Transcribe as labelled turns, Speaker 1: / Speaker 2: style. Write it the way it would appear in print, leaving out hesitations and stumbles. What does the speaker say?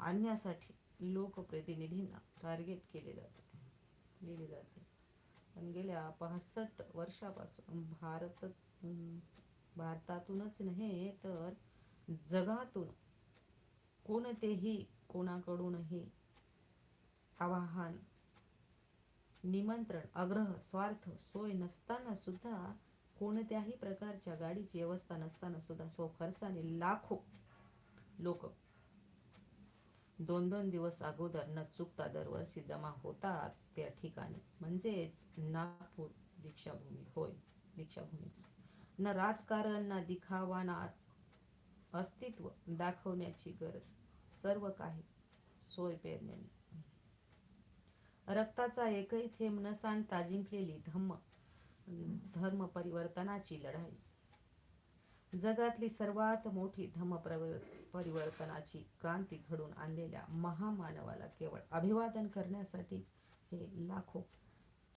Speaker 1: आणण्यासाठी लोकप्रतिनिधींना टार्गेट केले जाते. पण गेल्या 65 वर्षापासून भारतातूनच नाही तर जगातून कोणतेही कोणाकडूनही आवाहन, निमंत्रण, आग्रह, स्वार्थ, सोय नसताना सुद्धा, कोणत्याही प्रकारच्या गाडीची व्यवस्था नसताना सुद्धा स्वखर्चाने लाखो लोक 2-2 दिवस अगोदर न चुकता दरवर्षी जमा होतात त्या ठिकाणी, म्हणजेच नागपूर दीक्षाभूमी होय. दीक्षाभूमीच न राजकारण ना दिखावा ना अस्तित्व दाखवण्याची गरज, सर्व काही सोय पेरण्याने. रक्ताचा एकही थेंब न सांडता जिंकलेली धर्म परिवर्तनाची लढाई, जगातली सर्वात मोठी परिवर्तनाची क्रांती घडून आणलेल्या महामानवाला केवळ अभिवादन करण्यासाठीच हे लाखो